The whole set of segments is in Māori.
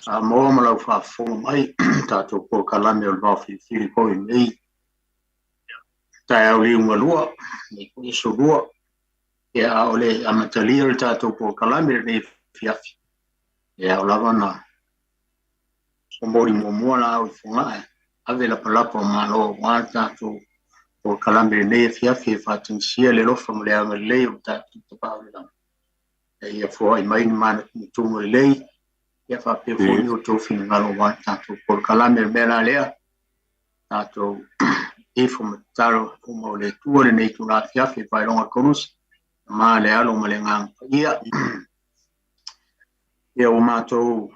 Samoa ma lau whaafonga mai, tātou po kalame o Vaofilifili po I mei. Tai au liunga lua, ni ko iso lua. Ia ole amatalia le tātou po kalame le fiafi. Ia o lava na somori momoa la au I whunga ave la palapa o malo wā tātou po kalame le fiafi e whātingsia le lofa mo le anga le o tātou tapau le lama. Ia fua I mai ni mana ni tungo le lei. Ia whapewhoni o tō whina ngalo wā tātou por kalame le mea lea. Tātou ifo mataro o le tua le nei tūna fiafi whai longa korusi. Mā le alo ma le nganga. Ia o mātou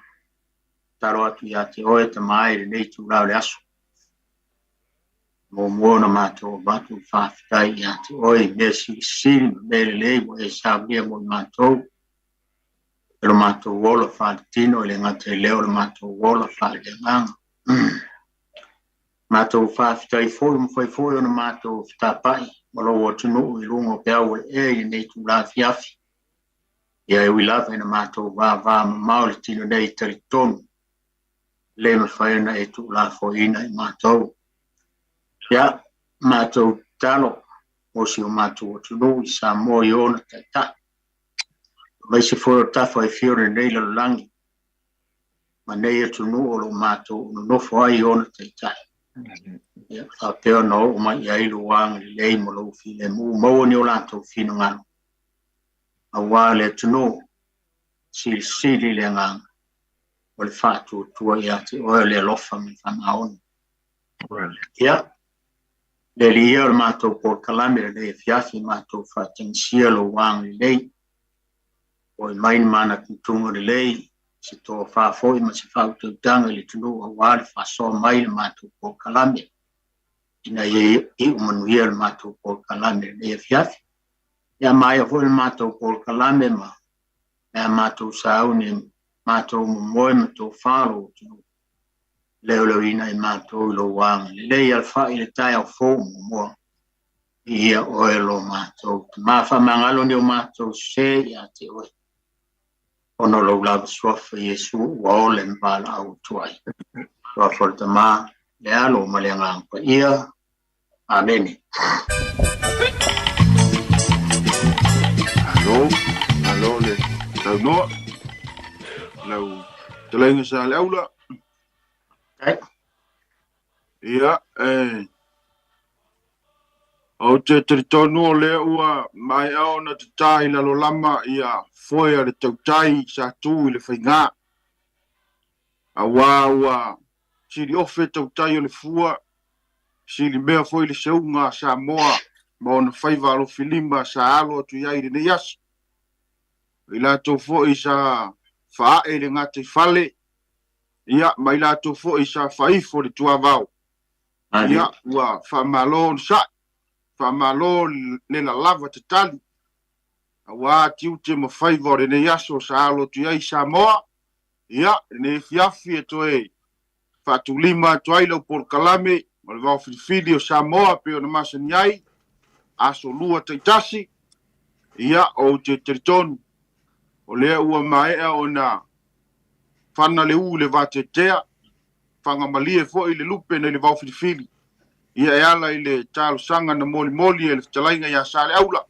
taro atu ia te oe ta mai le nei tūna le aso. Mō mōna mātou mātou whawhitai ia te oe mea siri me le lei mo e sābia mo mātou. Le mātou wola whaatino le ngate leo le mātou wola whaale nganga. Mātou whawhitai fōi o na mātou whitapai. Malo o tunu I lungo peau I nei tu la fiafi. Ia wilawe na mātou wā mamau le tino nei taritonu. Le ma whaena tu la foina I mātou. Ia mātou talo. Osi o mātou o tunu I Samoa I ona taita. Mai se foi o tafa e fiore nei la langi. Ma nei e tunu o lo mātou no nofo ai ona teitai. Ia pēo no o mai ai lo wanga li lei mo lo file mu maua ni o lantou fino ngano. A wā le tunu sili le nganga. O le whātua tua ia te oe le lofa mi whanaona. Ia le li o le mātou por kalame le fiafi mātou whatingsia lo wanga li lei. O I main mana tunga le lei, se tō whāwhoi ma se whautautanga le tunu a wāle whasoa mai le mātou po kalame. Ina I umanuia le mātou po kalame le fiafi. Ia mai a hoi le mātou po kalame ma, mea mātou sauni, mātou momoe ma tō whālo tunu. Leo ina I mātou lo wanga. Le lei al whai le tai au fō momoa. Ia oe lo mātou. Mā whamangalo ni o mātou se ia te oe. Ono lo lava swafa Yesu wa ole mbala au tuai. Swafa le tama le alo ma le ngangpa ia. Amen. Alo le tau noa. Lau talenga sa le aula. Ia o te teritonu o lea ua mai au na te tai lalo lama ia foia le tautai sa tū I le whaingā. A wā ua siri ofe tautai o le fua, siri mea foi le seunga Samoa, ma ona whaiva Vaofilima sa alo atu iai le nei aso. I lātou foi sa whaae le ngate whale, ia mai lātou foi sa whaifo le tuavau. Ia ua whaamalo sa Faasamoa le la lava te tali. A wā tiu te mawhaiva le nei aso sa alo tu iai Samoa. Ia, ne fiafi e toe whaatulima tuai lau por kalame, ma le Vaofilifili o Samoa pe o na masani ai, aso lua taitasi. Ia, o te teritonu. O lea ua maea o na whana le le vātetea, whangamalie fo I le lupe na le Vaofilifili. Ia e ala I le talo sanga na moli e le talainga ia sa le aula.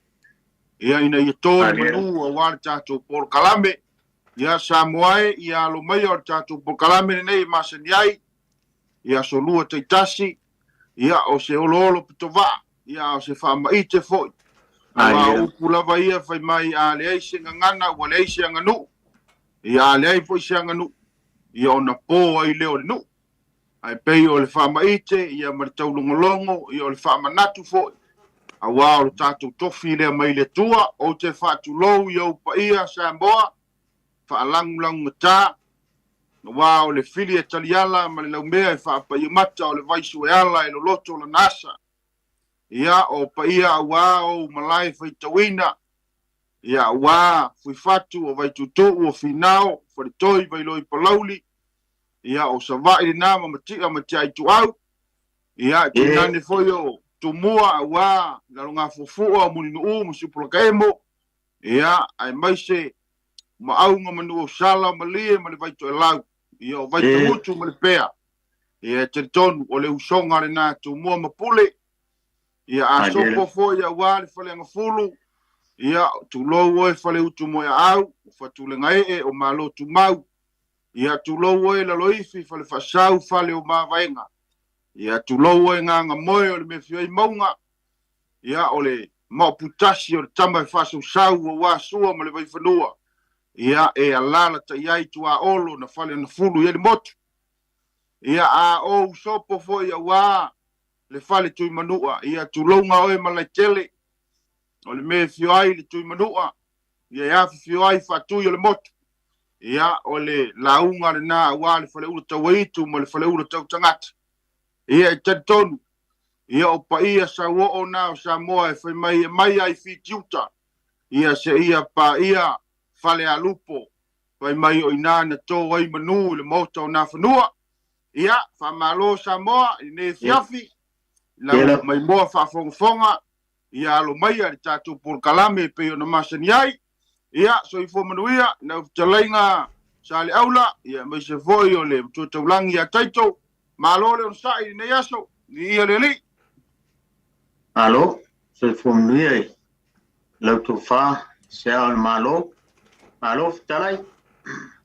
Ia ina ia tō manu a wale tātou por kalame. Ia Samoa ia alo mai o tātou por kalame nei masani ai. Ia solua taitasi. Ia o se olo pitova. Ia o se whamaite foi. Ia upulava ia whai mai a le eise ngangana ua le eise anganu. Ia a le ai foi se anganu. Ia o na pō ai leo le nu. Ai pei o le whamaite, ia maritau longolongo, ia o le whamanatu foi. A wā o le tātou tofi lea mai le tua, o te whātu lou ia upa ia Samoa, whaalangulangu tā. Na wā o le fili e taliala, ma le laumea e whaapa ia mata o le vaisu e ala e lo loto la nasa. Ia o pa ia a wā o malai whaitawina. Ia a wā fui fatu o vaitutu o finao, wharitoi vailoi palauli. Ia o savai le nama matia matia tu au. Ia ki nane foi o tumua a wā la longa fofua muni no musupula kaemo. Ia ai mai se ma au nga manu o sala malie ma le vaito e lau. ia o vai tamutu ma le pea ia te tonu o le usonga le nā tu mua mapule ia a sopo fo ia wā le whalenga fulu ia tu lou oe whale utu mo ia au whatu le ngae o mālo tu mau ia tu lou oe la loifi whale whasau whale o māwaenga ia tu lou oe nganga moe o le me whioi maunga ia o le mauputasi o le tama e whasau sau o wāsua ma le vai whanua ia e alala ta iai tu a olo na whale na fulu ia le motu ia a o sopo fo ia wā le whale tui manua ia tu longa oe malai tele o le me whioi le tui manua ia ia whioi whatui o le motu ia o le launga le nā wā le whale ura tau eitu ma le whale ura tau tangata ia e tonu ia o pa ia sa o na o Samoa e whai mai ai whitiuta ia se ia pa ia whale a lupo whai mai o ina na tō ai manu le mota o nā whanua ia whamalo Samoa i ne fiafi la mai moa whafonga ia alo mai a le tātou por kalame pe o na masani ai ia so i fo manuia na talainga sa le aula ia mai se foi o le tūtaulangi a taito malo le on sai ne yaso ni ia le li alo so i fo manuia lau tō wha Seao'omālō talai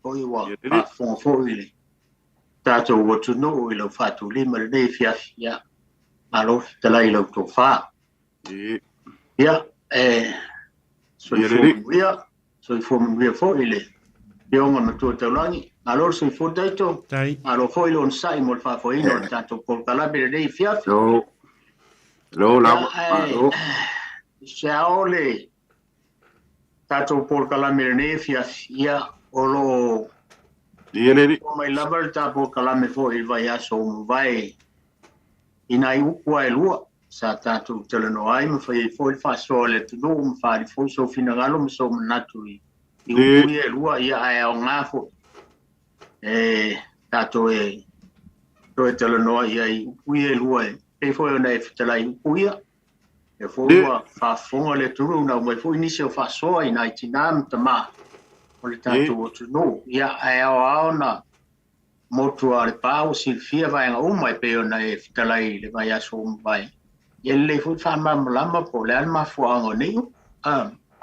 o i wa whafonga i le tātou watu no i lau whatu lima le nei fiafi ia malo talai lau tō wha ia so i fo manuia fo i le Ionga ma tūtaulangi. Alo so i fo taito. Alo fo i lon sai mo le whafoina o tātou polkalabe le nei fiafi. Lo Seao le tātou polkalabe le nei fiafi ia o lo o mai lava le tā polkalabe fo i vai aso mo vai ina i ukua e lua sa tātou teleno ai ma fai fo i whasoa le tunu ma whaari fo so fina ngalo ma so manatu i ukui e lua ia ai au ngāfo tātou e to e teleno ia i ukui e lua e fo e na e fitala i ukuia e fo ua whafonga le tunu na mai fo inisi o whasoa ina i tinam tama o le tātou o tunu ia ai au na motua le pau silfia vai nga umai pe ona e fitalai le vai aso umai ye le fu fa lama po le alma fu anga nei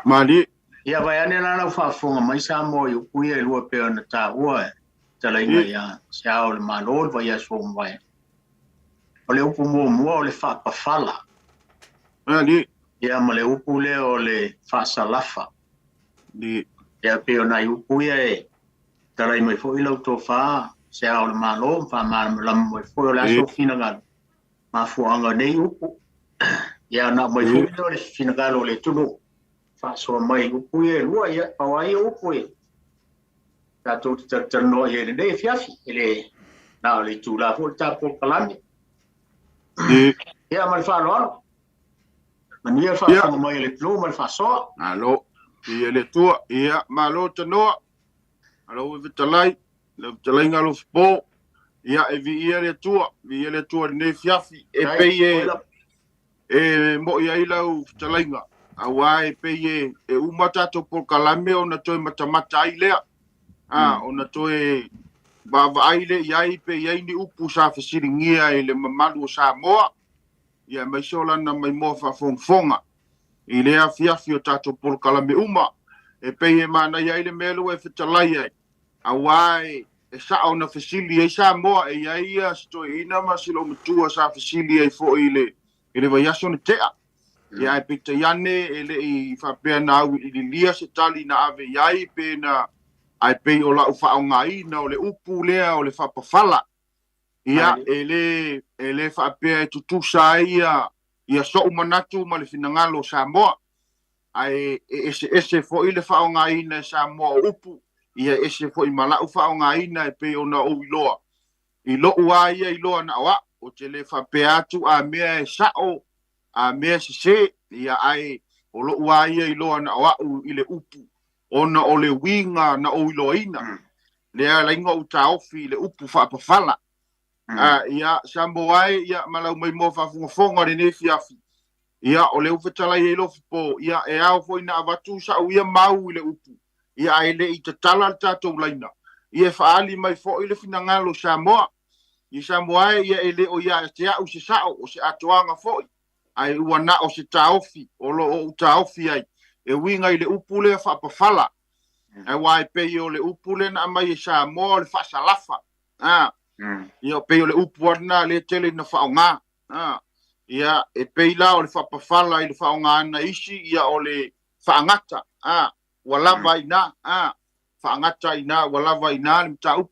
mali ia vai ane na fa fonga mai sa mo yu ku ye lu pe ona ta ua talai nga ya Seao'omālō vai aso umai o le upu mo o le fa pa fala mali ia ma le upu le o le fa salafa di ia pe ona yu ku ye talai mai fo ilo to fa Seao'omālō fa lam mo fo la so fina gal ma fo anga nei upu ia na mo fo le fina gal le tunu fa so mai upu e lua ia pa wai upu e ta to no ye le fiafi ele na le tu la fo ta po kalami ia ma fa lo mania fa so mai le plo ma fa so alo ia le tua ia malo tanoa alo vitalai le talenga Lofipo ia e vi ia le tua nei fiafi e pei e mo ia i lau talenga awa e pei e umata to por kalame ona toi matamata ai lea ona toi bava ai le iai pe iai ni upu sa fesiringia i le mamalu o Samoa ia mai sola na mai mo fa fonga i lea fiafi o tato por kalame uma e pei e mana iai le melo e fitalai ai awai e sa ona fasili e Samoa e ia sto ina masilo mutua sa fasili e fo ile vai aso ne tea ia e pita yane ele i fa pe na i lia se tali na ave iai pe na ai pe o la ufa nga ina o le upu lea o le fa pafala ia ele fa pe tutu sa ia so manatu ma le finangalo Samoa ai ese fo ile fa nga ina Samoa upu ia ese fo i mala ufa o nga ina e pe ona o iloa i lo ua ia i loa na wa o te le fa pe atu a mea e sao a mea se ia ai o lo ua ia i loa na wa u ile upu ona o le winga na o iloa ina le a lainga u ta ofi le upu fa pafala ia Samoa ia malau mai mo fa fonga le ne fiafi ia o le ufetala i Lofipo ia e au fo ina avatu sa u ia mau ile upu ia ele i te tala tātou laina ia faali mai fo ile finangalo Samoa i Samoa ia ele o ia te au se sao o se atoanga fo ai wana o se taofi o lo o taofi ai e winga ile upule fa pafala ai wai pe yo le upule na mai Samoa le fa salafa ia pe yo le upuana le tele na fa nga ia e peila o le fa pafala ile fa nga na isi ia o le fa ngata walava ina fa ngata ina walava ina le tau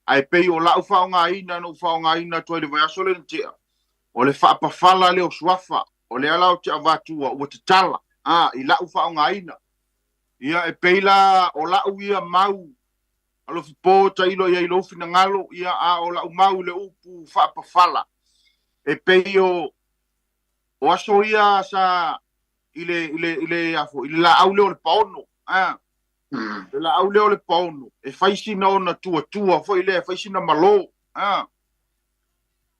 ai pe o la fa nga ina no fa nga ina to le va sole te o le fa pafala le o swafa o le ala o te avatu o te tala i la fa nga ina ia e peila o la ia mau a Lofipo ta ilo ia ilo fina ngalo ia o la mau le upu fa pafala e peio o aso ia sa ile afo ile la au le paono la au le paono e faisi na ona tua fo ile faisi na malo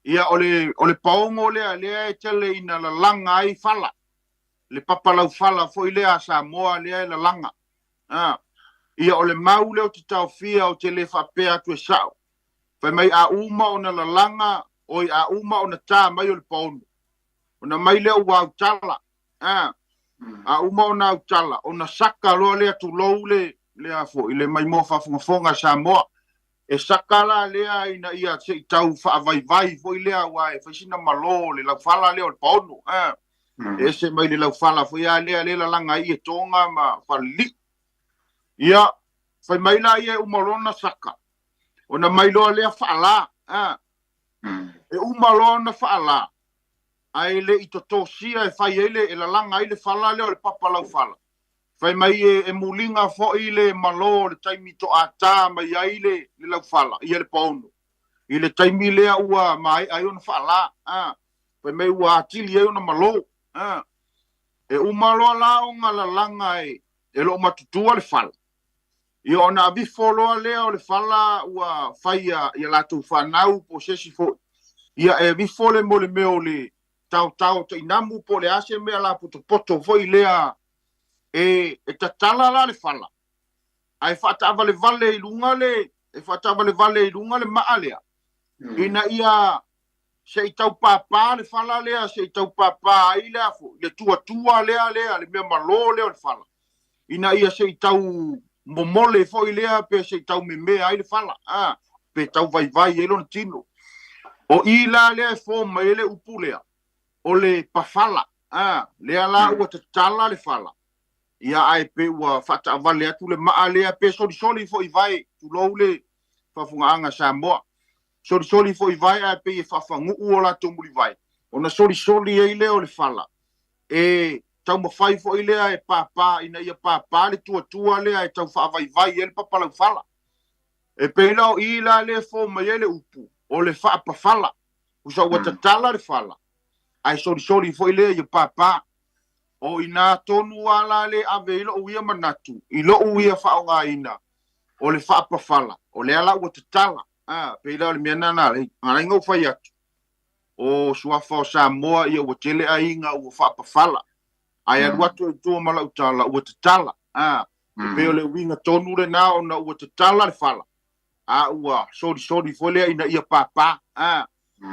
ia ole paongo le e tele ina la langa ai fala le papalau fala fo ile a Samoa le la langa ia ole mau le o te taofia o te le whapea tu e sao fai mai a uma ona la langa oi a uma ona tā mai o le paono ona mai le ua utala a uma ona utala ona saka loa le atu lou le afo ile mai mo whafungafonga Samoa e saka la lea ina ia se i tau whaavaivai fo i lea wa e whaisina malo le lau whala lea o le paono e se mai le lau whala fo ia lea la langa i e tonga ma whali ia whai mai la ia umalona saka ona mai loa lea whaala e umalona whaala ai le i totosia e whai ele e la langa i le whala lea o le papa lau whala fai mai e mulinga fo ile malo le taimi to ata mai ai le lau fala ia le paono ile taimi le ua mai ai ona fala fai mai ua atili ai ona malo e umalo la onga la langa e lo matutua le fala ia ona avifo loa lea o le fala ua fai ia latu whanau po sesi fo ia e avifo le mo le meo le tau te inamu po le ase mea la poto fo ilea e tatala la le fala ai fatava le vale lunga le maa lea ina ia se tau papa le fala lea se tau papa ai le afo le tua lea le mea malo le fala ina ia se tau momole fo lea pe se tau me ai le fala pe tau vai e lon tino o ila le fo mai le upulea o le pafala lea la ua tatala le fala ia ai pe ua fata vale atu le maa lea pe soli fo i vai tu lou le fafungaanga Samoa soli fo i vai ai pe fafangu o la tumuli vai ona soli ai le o le fala e tau mawhai fo i lea e papa ina ia papa le tua lea e tau vai e le papa lau fala e pe lau i la le fo mai ele upu o le whaapa fala usa ua tatala le fala ai soli fo i lea ia papa o ina tonu ala le ave ilo uia manatu ilo uia whaonga ina o le whaapafala o le ala ua tatala pe ila o le miana na le ngarai ngau whai atu o suafa o Samoa ia ua tele a inga ua whaapafala ai anu atu e tua mala utala ua tatala pe o le uinga tonu le na ona ua tatala le fala ua sori fo lea ina ia papa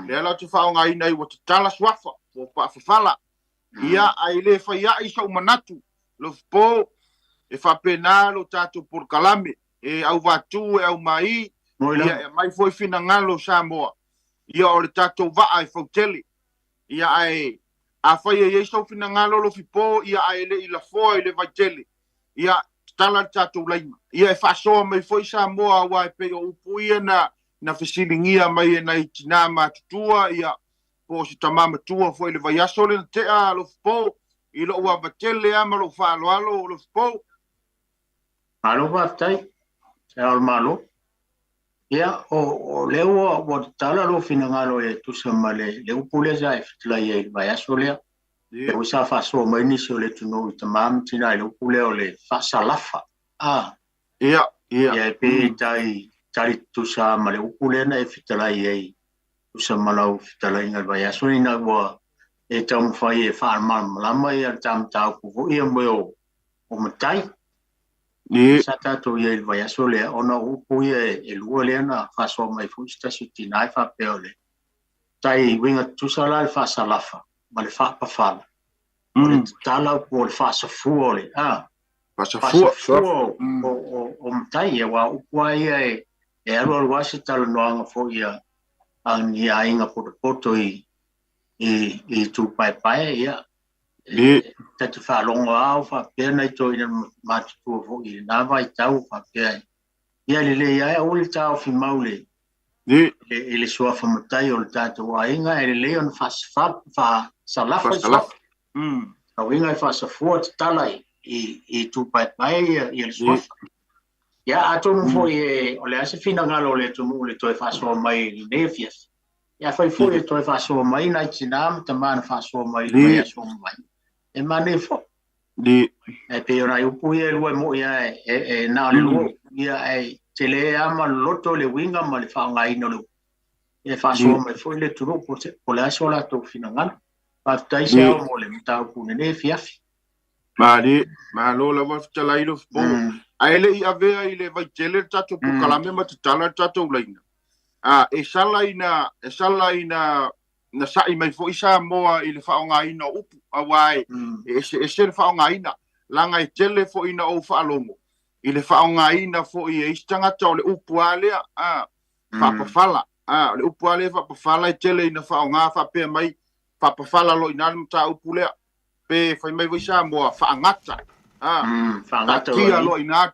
le ala tu whaonga ina ua tatala suafa o paafafala ia ai le fai ai sa manatu Lofipo e fa pena lo tatu por kalame e au vatu e au mai ia mai foi fina ngalo Samoa ia o le tatu va ai fauteli ia ai a fai e so fina ngalo Lofipo ia ai le ila foi le vaiteli ia tala tatu laima ia e fa so mai foi Samoa wa pe o upuia na fesilingia mai na itina matutua ia po si tamama tua foi le vai aso le te a Lofipo i lo ua vatele ama lo whaaloalo Lofipo. Malo waftai, Seao'omālō. Ia, o leo o tala lo finangalo e tusama le upule za e fitla e vai aso lea. E usa faso mai nisi o le tuno i tamama tina le upule o le fasalafa. Ia. Ia e pe tari tusama le upule na e fitla e Samoa fitala inga vai aso ina wa e tau fai e whaarmar malama e ar tam tau kuho ia mo o matai Ni sa tātou ia vai aso le ona upu ia e lua le na whasoa mai fu stasi tinai whapeo le. Tai winga tusala le whasalafa, ma le whapawhala. O le tala po le whasafua le, pasafua o mtai e wa upua ia e alo al wasi tala noanga fo ia ang ia inga poto i tu pai ia. Tatu whalongo au whapea nei to ina mātutua fo i nā vai tau whapea. Ia le ia o le tau fi maule. Le sua whamatai o le tātou a inga e le on whasalafa i sua. Au inga e whasafua te talai i tu pai i le sua. Ia atonu fo i o le ase fina ngalo le atonu le toi whasoa mai i nefias. Ia whai fo i toi whasoa mai nai tinam ta mana whasoa mai le mai asoa mai. E mane fo. E pe ona upu ia lua mo ia e nā le lua ia e te le ama loto le winga ma le whaonga ino lu. E whasoa mai fo i le turu po le aso la tō fina ngana. Pātai se au mo le mtau pune ne fiafi. Ma lo la wafta la ilo fo. Ai le i avea i le vai tele tato po kalame ma te tala tato ulaina. E sala ina na sai mai fo isa moa i le whaonga ina upu awai e se le whaonga ina langa i tele fo ina o whaalongo i le whaonga ina fo i e istangata o le upu alea whapawhala le upu alea whapawhala i tele ina whaonga whapea mai whapawhala lo ina mta upu lea pe whai mai isa moa whaangata kia lo ina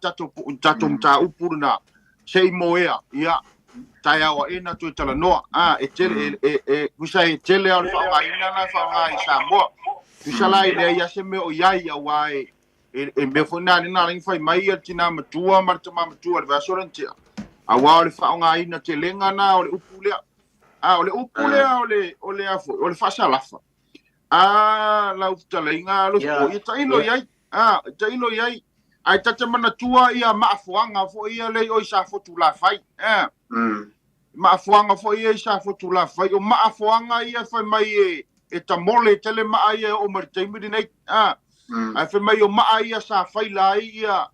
tato mta upu na sei moea ia tai awa ena tu tala noa e tele kusa e tele al fa ina na fa i Samoa kusa lai le ia se me o iai awai e me fona ni na ling fai mai tina matua martama matua le vasorante awa le fa ina telenga na o le upulea o le afo o le fasa lafa la utala inga lo i tailo iai ai tata mana tua ia maafuanga fo ia le o isa fotu la fai maafuanga fo ia isa fotu la fai o maafuanga ia fai mai e tamole tele maa ia o maritaimi nei ai fai mai o maa ia sa fai la ia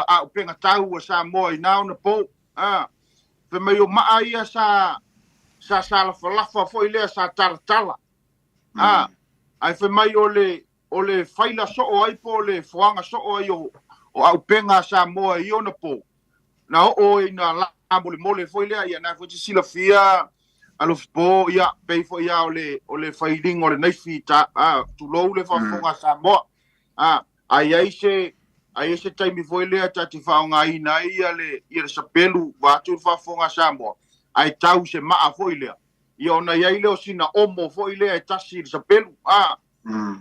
a penga tau sa moi nau na po fai mai o maa ia sa la falafa fo ile sa tartala ai fai mai o le faila so o ai po le fuanga so o ai o au penga Samoa i ona po na o ina la mole foi le ia na foi sila fia a Lofipo ia pe foi ia o le failing o le naifi ta tu lo le fuanga Samoa ai se taimi foi le ta te faunga ina ia le sapelu wa tu fuanga Samoa ai tau se ma foi le ia ona ia le o sina omo foi le tasi sapelu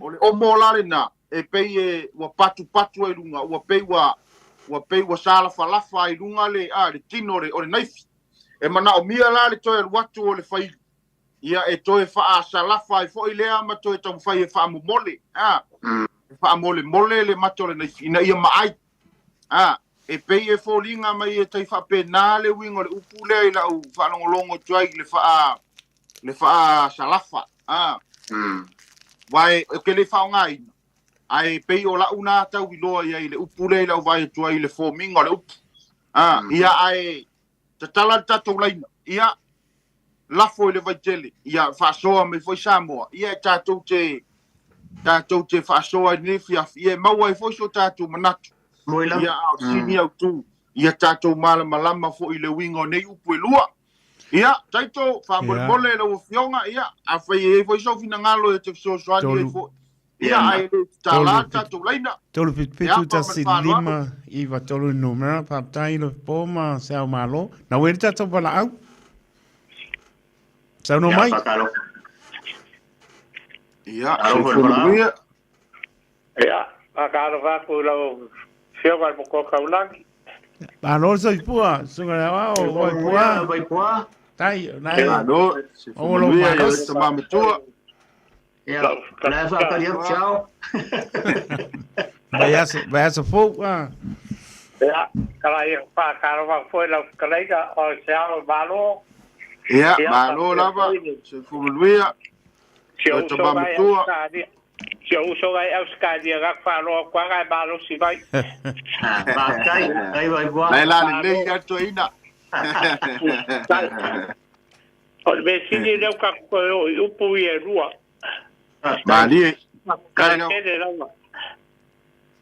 o le omo lale na e pei e wa patu ai lunga wa pei wa sala falafa ai lunga le tino o le naifi e mana o mia la le toe watu o le fai ia e toe fa salafa ai foi le ama toe tau fai e fa mole fa mole le mato le naifi ina ia mai e pei e folinga mai e tai fa penale wingo le upule ila u fa longo tuai le fa salafa vai ke le fa ngai ai pei o la una tau wiloa ia i le upule ila u vai tuai le fomingo le upu ia ai tatala tatou laina ia lafo i le vaitele ia faasoa mai foi Samoa ia tatou te faasoa i nefiafi ia maua i foi so tatou manatu ia au sini au tu ia tatou malama foi i le wingo nei upu e lua ia taito faamole le ufionga ia afai e foi so fina ngalo e te sosoani e foi ia ai le tala tatou laina tolu pitu tasi lima i va tolu numera papai lo poma Seao'omālō na wele tatou pala au sa no mai ia ia akalo va ko lo fio va ko kaulangi alo so pua sunga wa vai pua tai na o lo vai tomar mitua ia la fa ka ciao vai essa fogo ia kala ia pa kalo va foi lo kalega o Samoa ia malo lava se fuluia tomar mitua Tio uso ai au skadi ga faro kwa ga balo si vai. Ba kai vai boa. Lai la le ya to ina. O le sini le ka ko o pu ye rua. Ba li. Ka le la.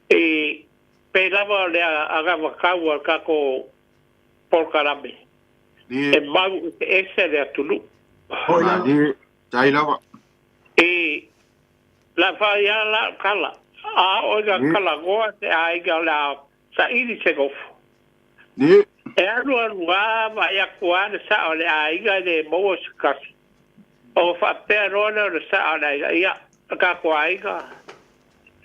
E pe lava le aga ka ka ko por karabe. E mau ese de atulu. Ba li. Tai lava. E la faia la kala. A o ga kala goa te ai ga la sa iri se gof. Ni. E alu va ya kuan sa o le ai ga de mo skas. O fa pero le sa o le ya ka ko ai ga.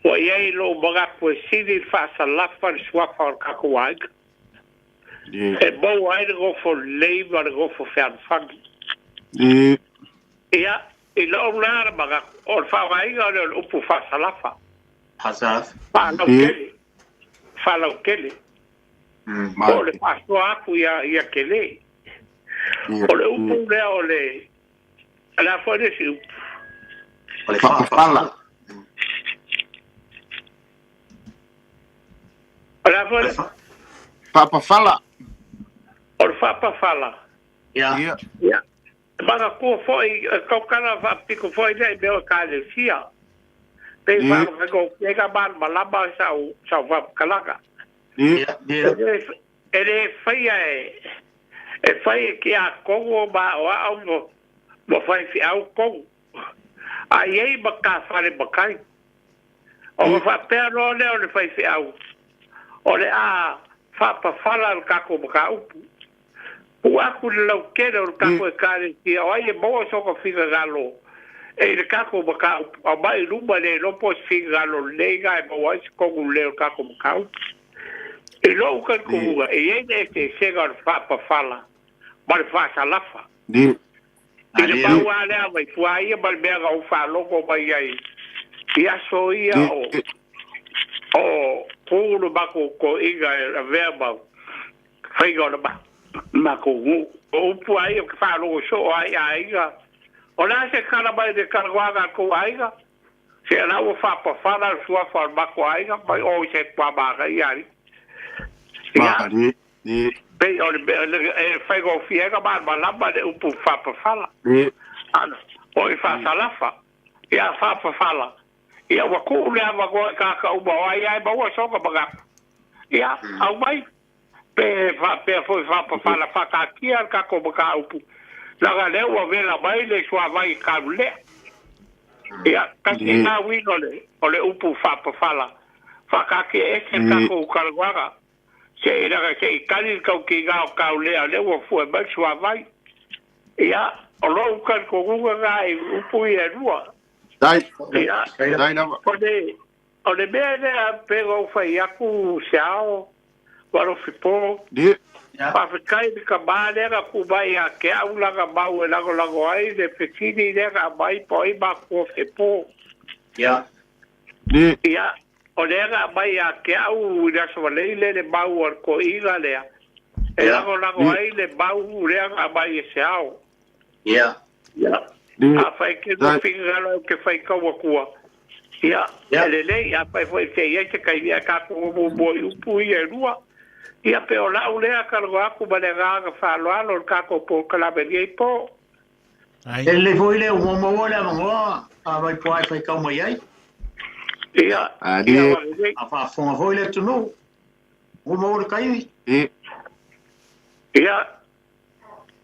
O ye lo baga ko sidi fa sa la fa swa fa ka ko ai. E bo ai go for labor go for fan fang. Ni. Ya e lo lar baga o fa ai ga le upu fa sa la fa. Hasaf. Fa lo kele. Fa lo kele. O le paso aku ia kele. O le upu lea o le la fode si upu. O le fala. O la fode Papa fala. o le fapa fala. Ya. Ia. Baga ko foi kokana va piko foi dai beo kale sia. Pe va go pega ban malaba sa va kalaka. Ni. Ele fai que a Congo ba o au mo fai fi au Congo. Ai ei baka fare bakai. O fa pero le fai fi au. O le a fa pa fala ka ko baka upu. O aku le kere o ka ko kare ki o ai mo so ko figa galo. E le ka ko baka o mai rumba le no po figa galo le ga mo wa ko le ka ko baka upu. E lo ka kuga e te chega fa fala mal fa salafa Ni. e le bawa le vai fuai mal bega o fa logo vai ai ia so ia o pulu bako ko iga a verba fai go ba ma ko o fuai o fa logo so ai ga o la se kala bai de karwaga ko ai ga se na o fa fala sua fa bako ai ga bai o se pa ba ga ai Ba li. Ni. Pe o le fai go fiega ba lamba de upu fa fala. Ni. Ana. O fa salafa. Ia fa fala. Ia wa ku le va go ka u ba ai ba wa so ka ba. Ia au mai. Pe fa fala fa ka kia ka ko ba upu. La ga le wa vela mai le swa vai ka le. Ia ka na wi o le upu fa fala. Fa ka ke e ka ko ka wa se era que cali que ga le wo fu e ba swa vai ia o lo ka ko ga e upu e rua Dai. ia Dai na. o le bene a pego fai aku Siāo'omālō wa Lofipo Ni. pa kai de kabale ga ku bai a ke au la ga ba u la go ai de petini de ga bai poi ba ko fepo Ya. Ni. ia o le ga mai a ke au le so le bau ar ko iga le e lago ai le bau le ga mai e Siāo'omālō Ya. ia a fai ke no finga lo ke fai ka wa kua ia le ia fai foi se ia ke kai ia ka ko bo upu ia rua ia pe o la le ka lo aku ba le ga fa lo alo ka ko po kala be i po Ele foi le o mo le mo a vai fai ka mo ai. ia A fa foi le tu no. O mo le kai. Ni. ia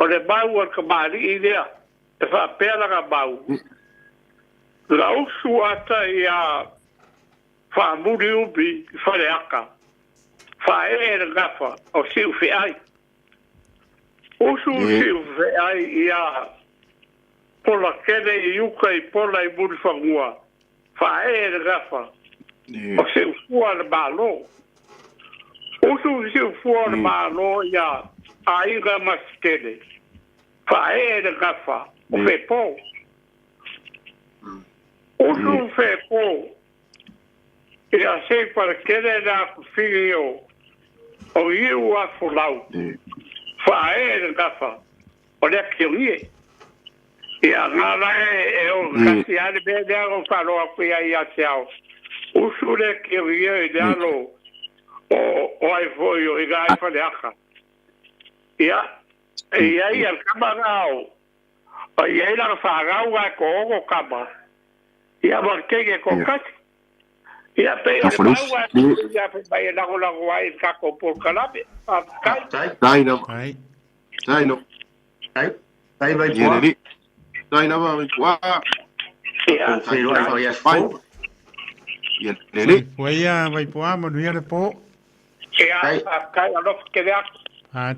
o le bau ar ka mari idea e fa pela ka bau la usu ata ia fa muri ubi fa le aka fa e gafa o siu fi ai usu siu fi ai ia pola kene i uka i pola i muri fangua fa e gafa o siu fua le malo usu siu fua le malo ia ai ga maskele fa e gafa o fe po usu fe po ia sei para kene na figio o iu a fulau fa e gafa o le kirie Ia ngara e o kasi ale be de o faro a kuia ia tiao. Usure ke ria e dalo o ai foi o igai fa de aka. Ia ia kamarao. O ia la fagau ga ko kama. Ia marke ko kasi. Ia pe o baua ia pe bai la go ai ka ko por kalabe. Dai no. Ai. Dai no. Ai vai Ia ri. Dai na vai qua. Ia foi ia fo. Ia ri. Vai poa ma nuia le po. Ia kai alo ke dia.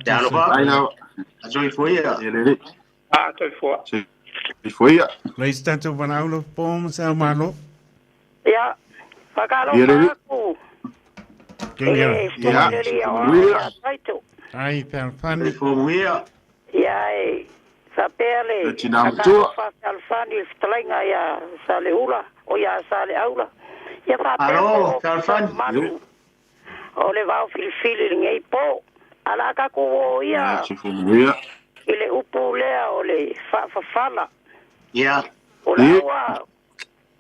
Ya lo va. Dai na. Aso foi ia. Ia ri. Toi foi. Sì. Foi ia. Lai stato vanaulo po Samoa. Ia. Pakalo ku. Kenga. Ia. Ai, per fani. Foi ia. Ia sapele. Tina tu. Alfani strenga ya saleula o ya sale aula. Ia fa. Alô, Alfani. Ole Vaofilifili ngai po. Ala ka ko ia. Ia. Ile upu lea ole fala. Ia. Ola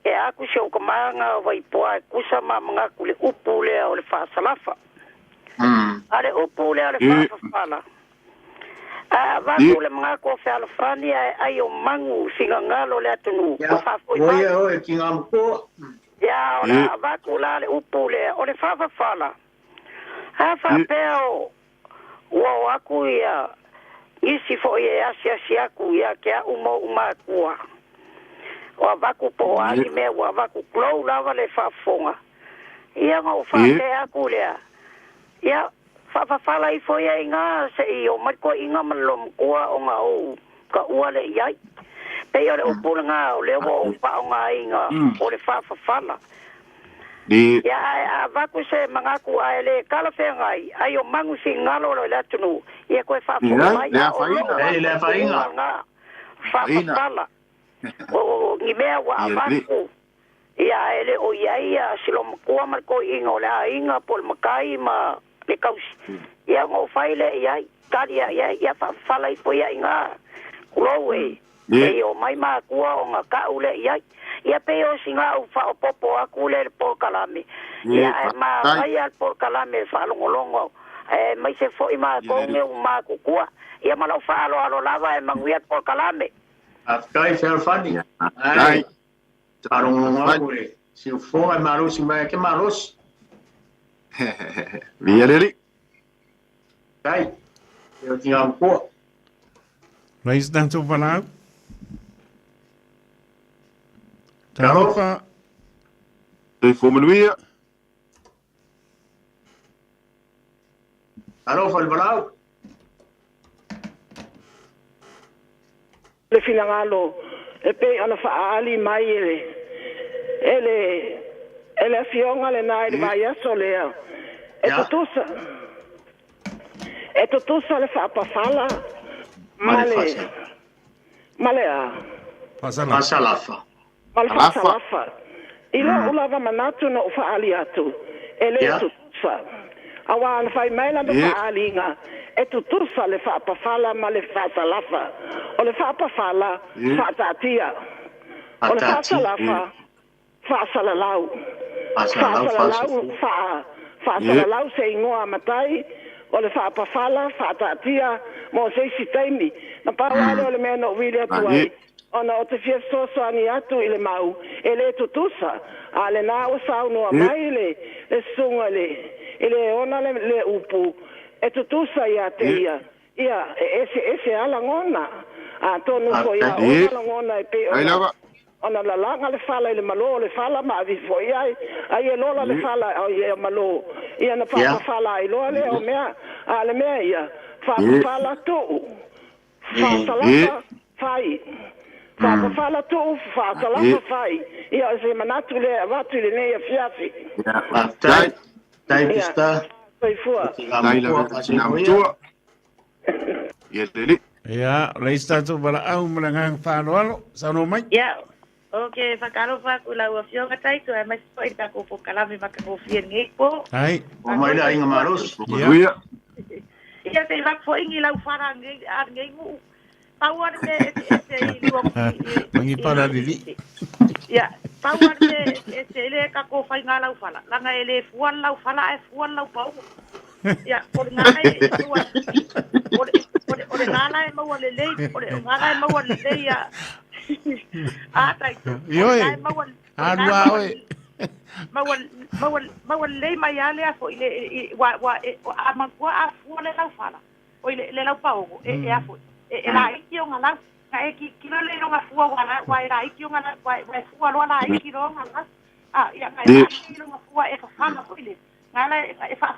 e aku se o kamanga vai poa kusa mamanga kule upu lea ole faasalafa. Ale upu lea ole fala. Va kule mga ko Alfani ai o mangu singangalo le atunu. Oia o kinga ko. Ya ola va kula le upu lea ole fala. Ha fa peo. Wo aku ia isi fo ia asia ku ia kia umo umakua. O vaku po ali me o vaku klo lava le fa fonga. Ia ngo fa te aku lea. Ia fa fala I fo ia inga se I o mai ko inga malom kua o nga o ka ua le iai. Pe o le upula nga o le o pa o nga inga o le fa fala. Ya vaku se mangaku ele kala fengai ai o mangu singalo lo la tunu ia ko fa fo mai le fainga fa fala o ni me wa vaku ia ele o ia silom ko mar ko ingo la inga pol makai ma le kaus ia ngo faile ia karia ia fa fala I po ia inga kulowe e o mai ma kua o nga ka ule ia pe o singa o fa o popo aku le po kalame ia ma ai al po kalame fa longo mai se foi ma ko nge ma kua ia ma lo fa alo lava e manguia po kalame afkai fer fani ai tarong ngore si fo ai maros mai ke maros Via dele. Kai eu tinha ko Lai stato vanau. Tarofa. Dei fomenuia. Alô, Falbrau? Le finangalo e pe ona fa ali mai ele fionga le nai vai asolea e tutusa le fa pa fala male Pasalafa. Pasalafa ila ulava manatu no fa ali atu ele tutusa awan fai mai na fa alinga e tutusa le fa pa fala male Pasalafa o le fa pa fala fa tatia o le Pasalafa fa salalau fa salalau se ingoa matai o le fa pa fala fa tatia mo se sitaimi na pa wale o le mena o vile atu ai ona o te fia soso ani atu ile mau ele tutusa ale na o sau no mai le sunga ele ona le upu e tutusa ia te ia ese ala ngona a tonu ko ia ona ngona e pe ona la langa le fala ile malo le fala ma vi foi ai e lola le fala ai malo ia na pa fala ai lo le o mea ale mea ia fa fala tu fa sala fai fa fala tu fa sala fai ia se manatu le avatu le ne fiafi tai pista foi fua Dai la sinautua. Ia dele. Ia, lai stato vala au malanga whānoalo, sauno mai? Ia, ok, whakaro whaku lau a whionga taito, e mai spoi tako po kalame maka po whien ngeipo. Ai. o mai la inga maros Ia. Ia te wak fo ingi lau whara ngei ngu. power se luang Mangi para dili. ya power se le ka ko fai ngala ufala langa ele fuan lau fala e fuan lau pau ya o ngala e o ngala e mau le le o ngala e mau le le ya tai Yo adua oi mau le mai ale a fo ile wa a mangua a fuan lau fala o le lau pau e a fo e la iki o ngala ka e ki lo le nga fua wa la iki o ngala wa fua lo la iki lo ngala ya ka iki lo nga fua e ka fala ko ile ngala e fa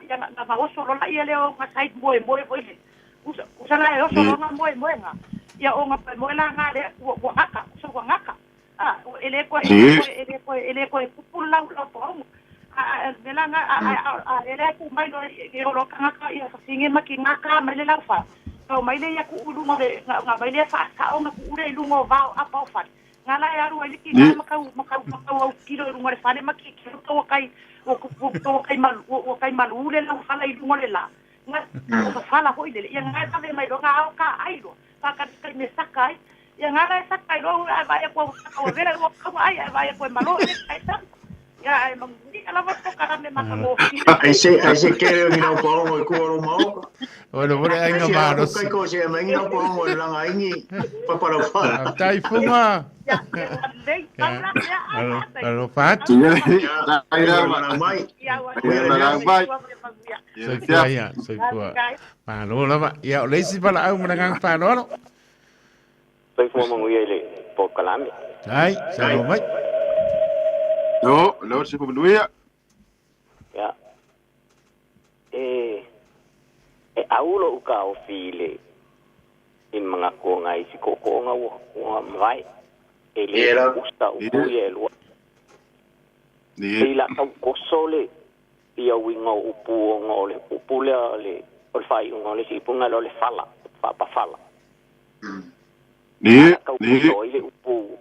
ya na ma oso lo la ia le o nga sai mo ko ile usa la e oso lo nga mo nga ya o nga mo la nga le wo aka so ko ngaka ele ko pula lo po de la nga ele ku mai lo ka ia sa singe makingaka mai le la fa o mai le ya ku ulu mo de nga mai le fa sa o nga ku ure lu mo va a pa fa nga la ya ru ali ki na maka o kilo ru mo le fa le maki ki to kai o kai mal ule la fa la i mo le la nga o fa la ho ile ya nga ta le mai ro nga o ka ai ro pa ka me sakai ya nga la sakai ro va ya ko vera o ka ai va ya ko malo ai sa ya ai mang ni ala va to ka me maka mo ai se kere ni no po mo ko ro mo Bueno, por aí nga maros. Kai ko se mai no po mo la nga ingi pa para fa. Tai funga. ya dei ala ya Alo fat. Ai ra ma mai. ya wa Soy tua. Palo la ba. Ya le si pala au menang palo. Soy fumo muy ele por Calami. Ai, sao mai. No, lo se po nuia. Ya. Aulo uka o file in mga ko nga isi ko nga wa mai ele usta uye lo ila ko sole ia wingo upu ngole upule le o fai ngole si punga lo le fala pa fala ni ile upu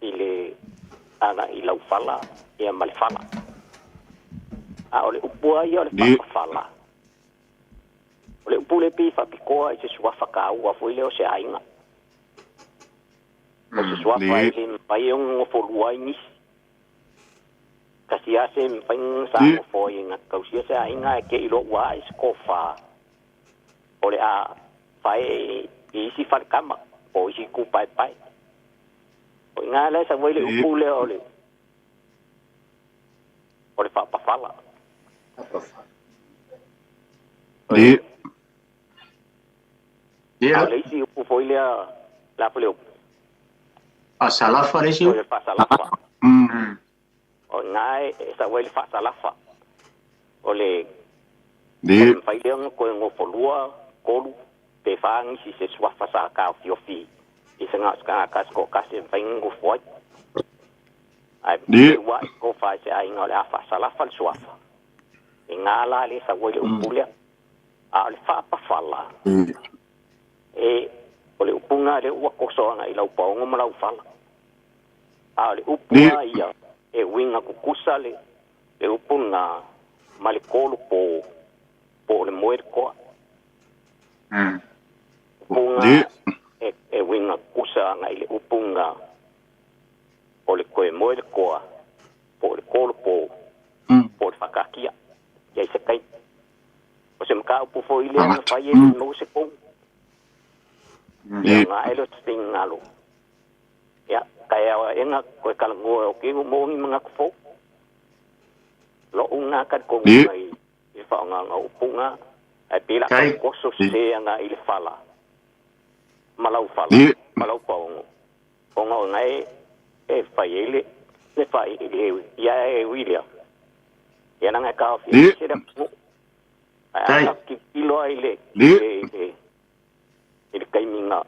ile ana ila fala ia mal fala ole upu ia le pa fala ole pule pi fa pikoa se sua fa wa foi le o se ainga o se sua fa ile pai un fo luai kasi ase mpang sa fo inga kausia se ainga ke ilo wa iskofa ole a fai isi fa kama o isi ku pai o nga le sa voi le pule ole fa pa fala Ya. Le isi upu foilia la polio. Pasalafa le si. Pasalafa. O ngai sa wel pasalafa. Ole. Ni. Failia ko ngo folua kolu te fang si se swa fasa ka fiofi. Isa nga ska kasko kasi fango foi. Ai wa ko fa se ai ngole afa salafa swafa. Ingala le sa wel upulia. Al fa pa fala. Ole upunga le wa kosoanga ila upaongo mala ufala ale upunga ia winga kukusa le upunga malikolo po le muerko upunga winga kusa nga ile upunga ole koe muerko po le kolo po le fakakia ya se kai o se mka upu fo ile na faye no se ko ya nga elo tingalo ya kaya enga ko kalango o ki mo ngi mga ko lo unga kan ko mai e fa nga upunga ai pila ko so se nga ile fala malau pa o nga ngai e fa ile le fa ile ya e William ya nga ka fi se da ai ki kilo ile il kaiminga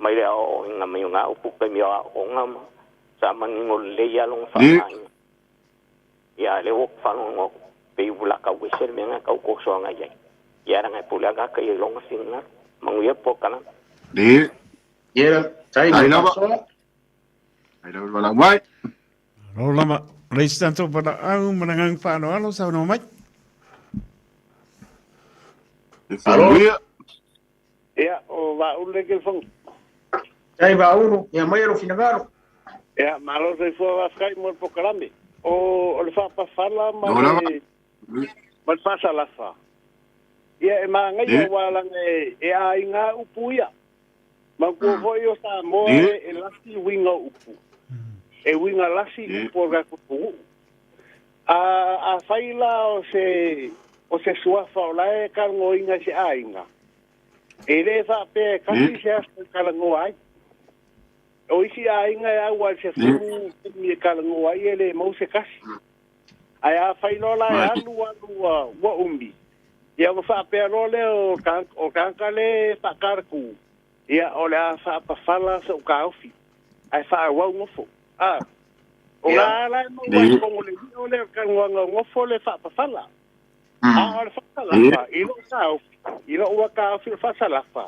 mai le o nga mai nga upu kai mia o nga sa mango le ya long fa ya le o fa ngo pe bula ka we ser menga ka ko so nga ya nga pula ga kai long singa mangu ya po kana ni ya tai na ba ai lo la mai Lo lama reis tanto para au menang fa no alo sa no mai. Alo. Ia, o vaule ke fong. Ai vaulu, ia mai ro finagalo. Ia, malo se fo vaskai mo pokalame. O le whapawhala ma le whasalafa. Ia e mangai wala e a inga upu ia. Ma kua hoi o Samoa e lasi winga upu. E winga lasi upu o gakupu. A whaila o se suafa o lae karango inga se a inga. E le whape kasi se asta karango ai. O isi a inga e au al se furu mi karango ai e le mau se kasi. Ai a whailola e alu wa umbi. Ia wa whape role o kankale whakarku. Ia o le a whapawhala sa ukaufi. Ai whawau ngofo. O la la mo wa kongo le o le kanwanga ngofo le whapawhala. O le whapalafa. Ilo kaufi. Ilo ua kaufi le whasalafa.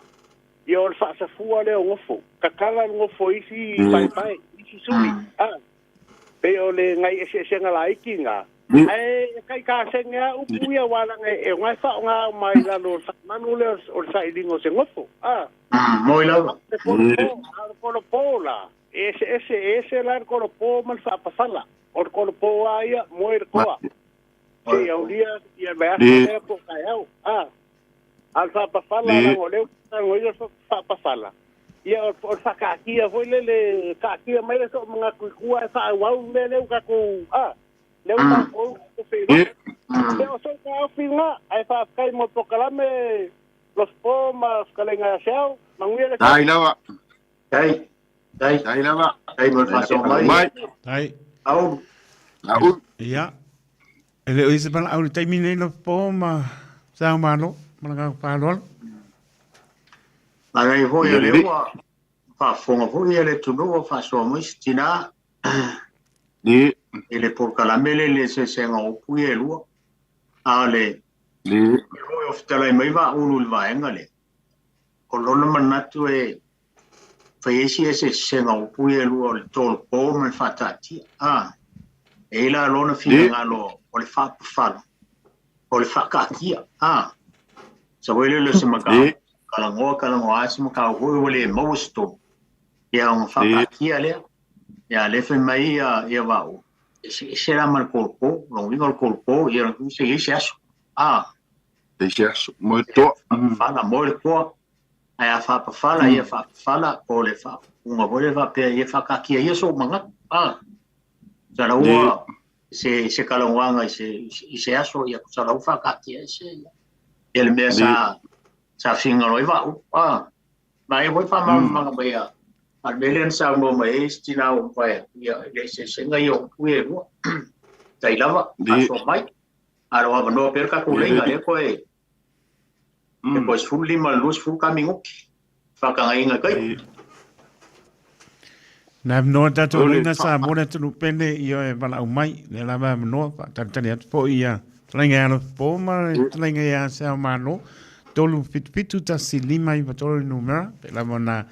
Ia o le whaasafua le o ngofo. Kakala ngofo isi pai. Isi suri. Pe o le ngai ese ngala iki ngā. Ai kai ka senga upuia wala e ngai fa nga mai la no manu le o sa ilingo se ngofo. Moi la. Ko pola. Ese la ko po mal fa pasala. O ko po ai moi ko. Se o dia ia ba se po kaiau. Al fa pasala o le o fa pasala. Ia o fa ka kia foi le ka kia mai le so mga kuikua fa wau le ka ku. Leu ta ko fe. Leu so ka finga ai fa kai mo pokalame los pomas kalenga seu manguele. Dai lava. Dai lava. Dai mo faso mai. Dai. Au. Ia. Ele o ise pala au tai mine los poma Samoa malanga palol. Ai foi ele wa fa fonga foi ele tuno fa so mo stina. Ele por calamele le se senga o puelua. Ale. O oftala mai va unu va engale. O lona manatu e faiesi ese senga o puelua o tol po me fatati. E la lona finangalo o le fa fala. O le fakatia. Sa wele le se maka. Kalangoa ase maka ho le mosto. Ya un fakatia le. Ya le fe mai ia va. Ese era mal corpo, lo único el corpo y el se dice eso. Dice eso, muito. Fala muito. Aí fala, ole fa. Uma vole va pe ia fa aqui aí só manga. Já lá se calangwanga se eso ia só lá fa aqui esse. Ele mesmo sa finga lo va. Mas eu vou falar manga bem. Al belen sa mo mai stina o pai ia se senga yo puero dai lava aso mai aro no per ka kulenga le ko e depois fulli mal luz fu caminho fa ka inga kai na no tato lina sa mo na tu pende io e bala mai le lava no tantani po ia tlenga no po ma tlenga ia Samoa tolu pitu ta silima i tolu numero pe la mona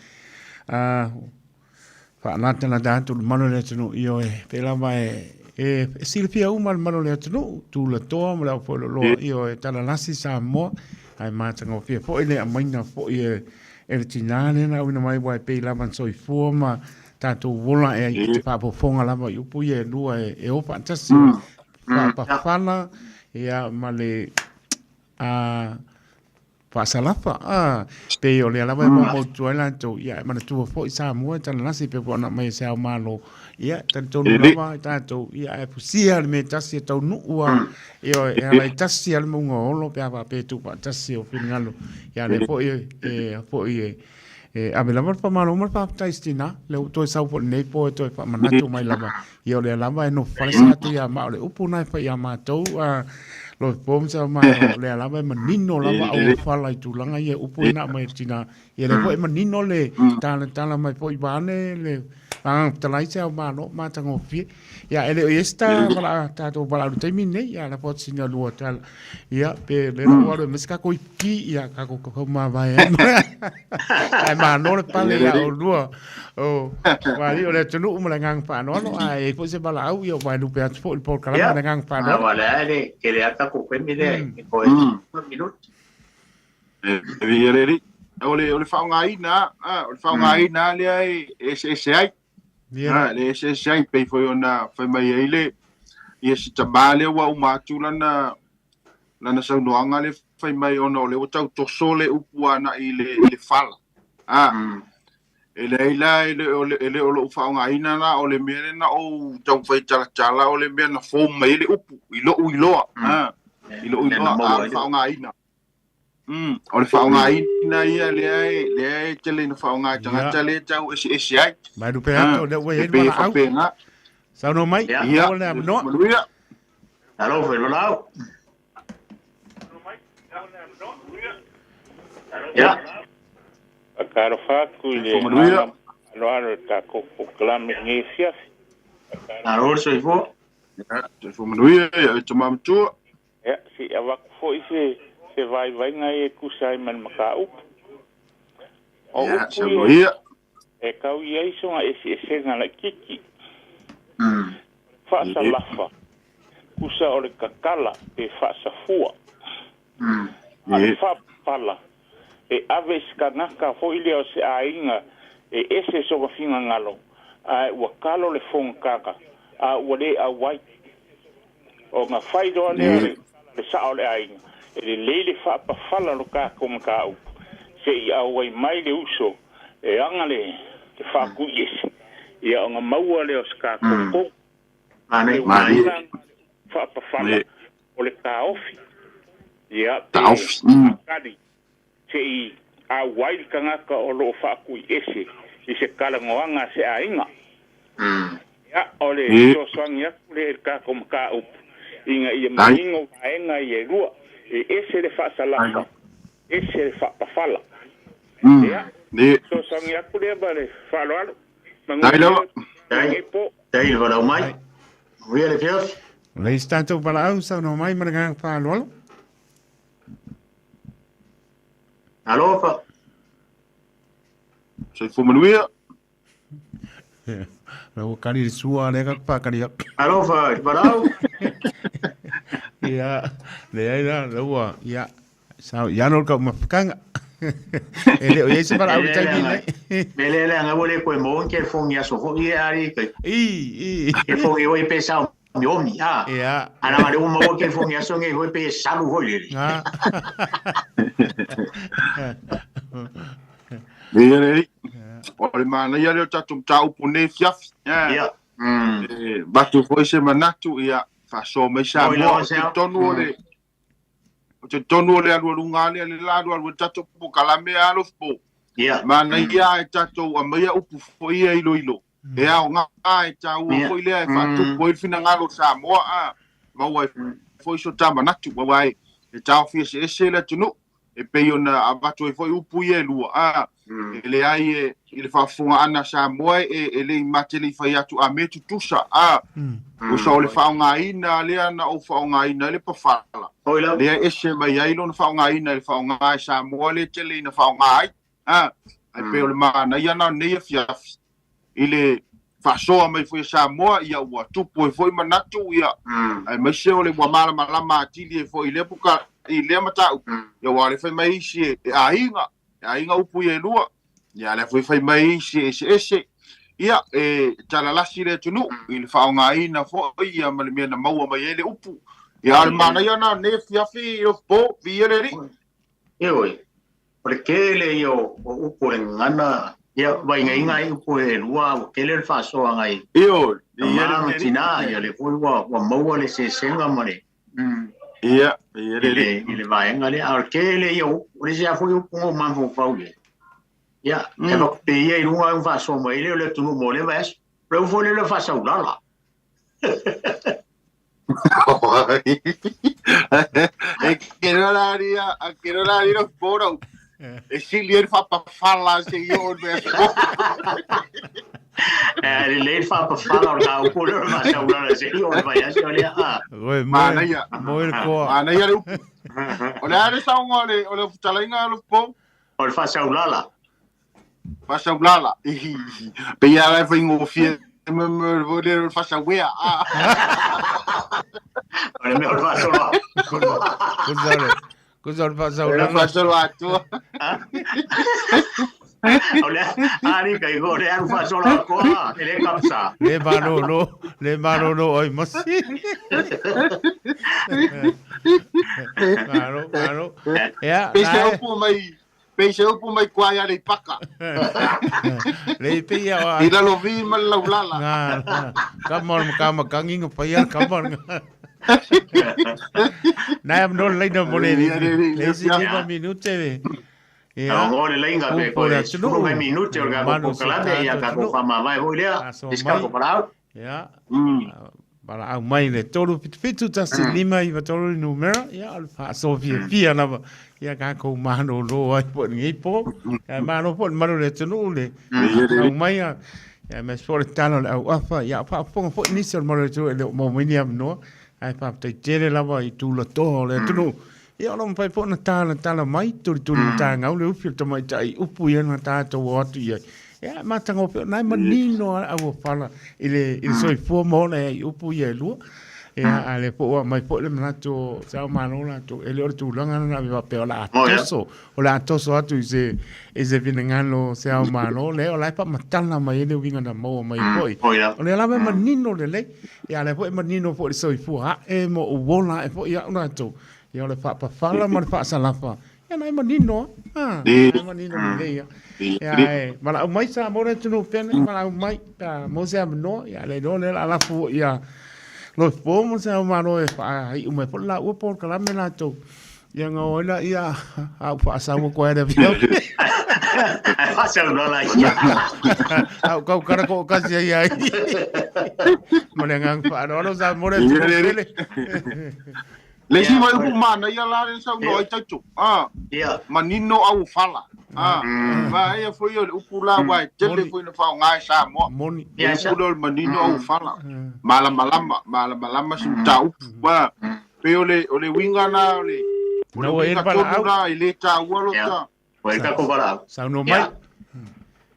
fa nata na datu malo le tunu io e pela mai silpia uma malo le tunu tu la to mo la fo lo io e tala lasi Samoa ai mata ngo fia fo ile amaina fo e tinane na una mai vai pela man soi forma tanto vola e te fa po fonga la io pu e lua e o fantassi fa fala e a male Faasalafa pe o le lava mo tuela to ia mana tu fo Samoa tana nasi pe pona mai Seao'omālō ia tanto lava tanto ia e pusia me tasi to nuua io e ala tasi al mungo olo pe ava pe tu tasi o finalo ia le fo a me lava pa malo mo pa taistina le to sa fo nei po to pa manatu mai lava io le lava no falsa tu ia ma le upuna pa ia ma to lo pom sa ma le ala ba manino la o fala i tulanga ia upo ina mai tina ia le foi manino le tala mai foi bane le talai sa ma no ma tango fi ia ele esta bala tato bala do termine ia la pot singa lu hotel ia pe le no lo meska ko ki ia ka ko ma vai ai ma no le pale ia o lu o vai o le tunu mo la ngang pa no ai po se bala au ia vai lu pe fo por kala ngang pa no wala ele que le ata ko pe mide ko 1 minuto Vieri ole whaongaina, ole whaongaina le ai SSI. Le SSI pei foi ona fai mai ele ia si tamale wa umatu lana saunoanga le fai mai ona ole o tau toso le upu ana i le fala. Ele ole whaongaina na ole mea na o tau fai chala ole mea na fōm mai le upu i loa. I loa whaongaina. Ole whaongaina ia le ai tele na whaongai tangata le tau SSI. Mai rupe ato le ue hei wala au. Sauno mai, o le amanoa. Alo, whelo lau. Ya. Akaro whaku le alo ta koko klame nge fiafi. Alo, so i fo. Te whamanuia, e te mamtua. Ya, si awaku fo i se vai ngai e kusai man maka upu. O upu e kau i eisonga e senga la kiki. Whaasa lafa. Kusa o le kakala e whaasa fua. Ale whapala. E ave skanaka fo ili o se ainga e ese soga finga ngalo. A wakalo le fongkaka. A wale a wai. O ngā whaidoa le sao le ainga. E le leile whapafala lo kako maka upu. Se i awai mai le uso. E angale te whaku isi. Ia o ngā maua le o ska koko. Mane. Whapafala. O le ka ofi. Ia te akari. Se i a waili ka ngaka o lo whaku isi. I se kalangoanga se a inga. Ia o le sosangi aku le ka komaka upu. Inga i mahingo vaenga i e rua. E ese le whaasalafa. Ese le whapafala. Ia. Sosangi aku le bale whaloalo. Tailo. Tailo wala mai. Wia le fios. Le stato para au sauno mai maranga whaloalo. Alo, fa. Se whamanuia. Rau kari sua le ka pakari. Alo, fa. Parau. Ya, le ai la rau ya. Sao ya no ka mafkanga. Ele o ese para au tai ni. Mele le nga bole ko mo ke fongi aso fongi ari ke. Ke fongi oi pesa mi omi a. Ya. Ana mare un mo ke fongi aso nge oi pesa lu holi. Ele ole mana ia le tatu tau pune fiaf. Ya. Batu foi se manatu ia faso me Samoa tonu ole. O tonu ole alu ngale le lado alu tatu pu kalame alu po. Ya. Mana ia e tatu a mai upu foi ia ilo. E au nga ai tau foi le fa tu foi fina ngalo Samoa a. Mau foi so tama natu wai. E tau fi se le tunu. E pe ona abatu foi upu ia lua. Ele ai ele fa fonga ana Samoa e le mateli fa atu a metu tusa o so le fa nga ina le ana o fa nga ina le pa fala le ese mai ai lo fa nga ina le fa nga Samoa le tele na fa nga ai ai pe le mana ia na ne fiaf ile fa so mai foi Samoa ia o tupu foi manatu ia ai mai se o le wa mala mala matili e foi le puka i le mata ia wa le fa mai si ainga upu e lua. Ia le fai mai ese. Ia talalasi le tunu. Ili whaonga ina fo. Ia malimia na maua mai ele upu. Ia almana ia na ne fiafi o po. Via le ri. Ia oi. Ore kele ia o upu e ngana. Ia vai inga upu e lua. O kele le whasoa ngai. Ia oi. Ia tina. Ia le fui wa maua le se senga mare. Ia. Ile vaenga le ar kele yo ore se afu yo po man fo fauge ya e ba pe ye lunga un fa so mai le tu no mole vas pero fo le fa sa ulala e que no la haría foro e si le fa pa fala se yo le fa pa fala o po le fa sa ulala se yo vai a se le Oi, mana ia moi ko. Mana ia le ole are sa ngole ole futalainga lo po o fa sa ulala pe ia la fa ngo fie me vole fa sa wea ole me fa so la Kusol pasau Era pasal atu. Oleh ani kai go le anu fa sola ko ele kapsa. Le marolo oi masi. Maro. Ya. Pese upu mai kuaya le paka. Le pia. Ila lo vi mal lala. Kama kanging paya kamon. Na am no le no mole. Le si 5 minute. Ya, ngole lainga pe ko sulo ngai minute orga ko kalame ya ka ko fama mai holia. Iska ko parau. Ya. Para au mai le tolu pitu ta si lima I tolu numero ya al fa so via na ya ka ko mano lo ai po ngi po. Ya mano po mano le tunu le. Au mai ya me sore talo au afa ya fa po ni so mo le tu le mo miniam no. Ai fa te tele la vai tu lo to le tunu. Ia lo mpai po na tala mai turi ta ngau le upi to mai tai upu ia na ta to watu ia. Ia matango pe nai manino au fala ile soi fu mo le upu ia lu. Ia ale po mai po le na to Sao'omālō la to ele or tu langa na va pe la toso. O la toso atu se vinangalo Sao'omālō le o la pa matala mai le winga na mo mai poi. O le la manino le. Ia le po manino po soi fu ha e mo o wola e po ia una to. Ia le fa fala ma fa salafa. Ia nai manino. Nai manino le ia. Ia mala mai sa mo le tunu pene mala mai ta mo se amno ia le do le ala fu ia. Lofipo mo Samoa e fa I ume po la u por kala me la to. Ia ngoila ia au Faasamoa ko era vio. Faasamoa la ia. Au kau kara ko kasi ia. Mo le ngang fa no sa mo le tunu. Le si mai upu mana ia la ren sau no ai taitu. Manino au fala. Va ia foi o upu la wai tele foi no fa ngai Samoa. Moni. Ia upu manino au fala. Malama sim tau. Va. Pe ole winga na ole. No e para au. Ile ta ualo ta. Foi ka ko para. Sau no mai.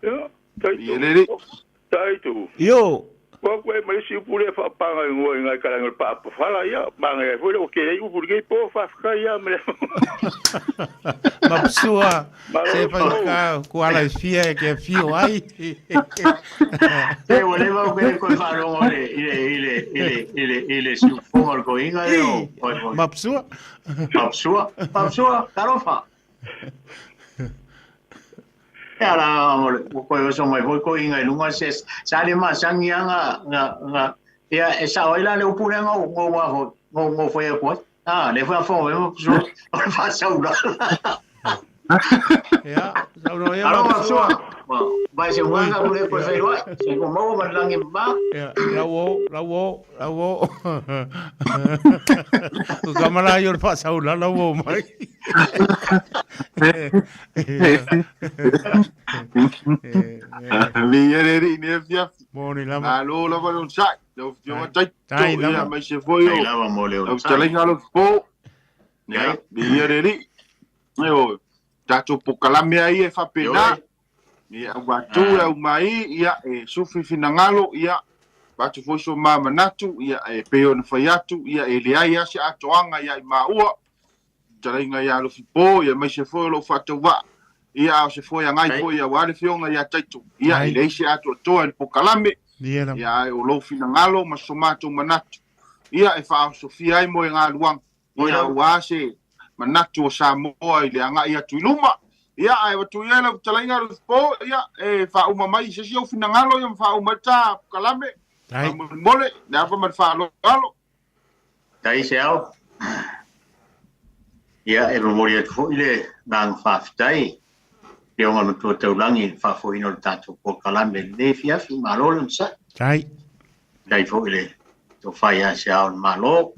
Yo, taitu. Yo. Ko mai si pure fa pa ngai ngai kala ngai pa fala ia bangai foi o que o burguês po fa ia me. Mapsua. Se fa ka ko ala fia que fio ai. Te ole va que ko fa no ile si fo ko inga yo. Mapsua. Karofa. Era ko yo so mai ko inga lunga ses sale ma sangianga nga ya esa oila le upure ngo foi ko le foi fo mo so fa saula ya no ya so vai se wanga pure ko Peilua se ko mo langi ba ya la wo ko kamala yo fa saula la wo mai Vieri ne fia. Moni lama. Alo la va un sai. Yo tai la mai se foi yo. La va mole. Yo te la ngalo po. Ya, vieri. Yo, tato pokalame ai e fa pena. Ia watu e mai ia e sufi finangalo ia batu foi so mama natu ia e peo na faiatu ia e le ai asi atoanga ia I maua. Taringa ia Lofipo ia mai se foi lo fatawa. Ia se foi ngai foi ia wale fionga ia taitu. Ia e leisi atu toa e pokalame. Ia e o lo finangalo masomato manatu. Ia e fa Sofia ai mo nga luang. Ia wase manatu o Samoa I le anga ia tuiluma. Ia ai watu ia la taringa Lofipo ia e fa uma mai se o finangalo ia fa uma ta pokalame. Mole, na fa man fa lo. Tai se au. Ia e memoria fo ile nang fa fitai. Ia ngano to te ulangi fa fo ino tato po kalame le fia fi malolo sa. Tai. Dai fo ile to fa ia Sao'omālō.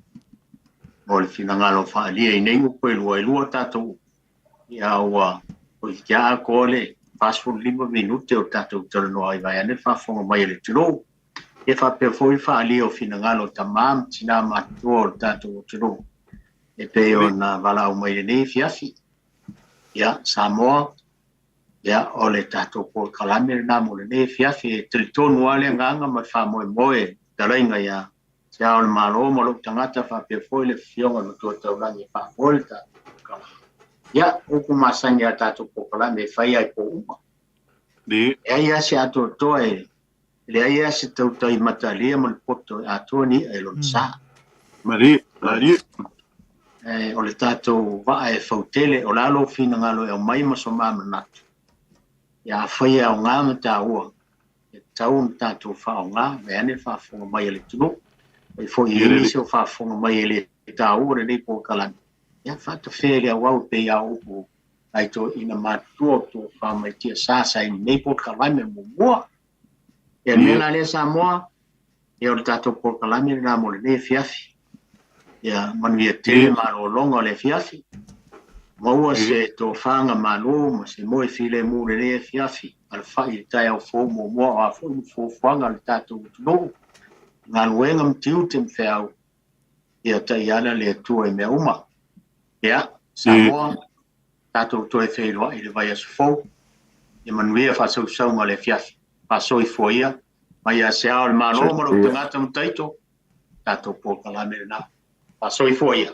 Mo le finangalo fa ali e nei ko Peilua tato. Ia wa o ia ko le fast food 5 minute o tato tolo no ai vai ane fa fo mai le tulo. E fa pe fo fa ali o finangalo tamam tina mato tato tulo. E pe ona vala o mai nei fiafi ya Samoa ya ole tato po kalame na mo nei fiafi tritonu ale nganga ma fa moe tarainga ya Sao'omālō mo lo tangata fa pe foi le fionga no to langi fa volta ya o ku masang ya ta to pokola me fai ai po uma Di. ia se ato toe le ia se tau tai matalia mo poto ato ni e lon sa Mari. o le tatou va e fautele o lalo fina ngalo e mai mo so mama na ya fai au nga mata ua e tau tatou fa nga me ane fa fo mai le tuno e fo i se fa fo mai le tau re ni po kala ya fa to fele wa pe ya o ai to ina matua to fa mai tia sa i nei po kala me mo e mena le Samoa e o tatou po kala me na mo le fiafi ya manuia tele malo longa le fiafi maua se to fanga malo mo se mo file mo le fiafi al fai tai au fo mo a fo fanga le tatou no ngan wenga mtiu tem feo ya tai ana le tu e me uma ya Samoa tatou to e feo i le vai as fo e manuia fa so ma le fiafi fa so i fo ia mai a se al malo mo lo tangata mtaito tatou po kala me na pasoi foi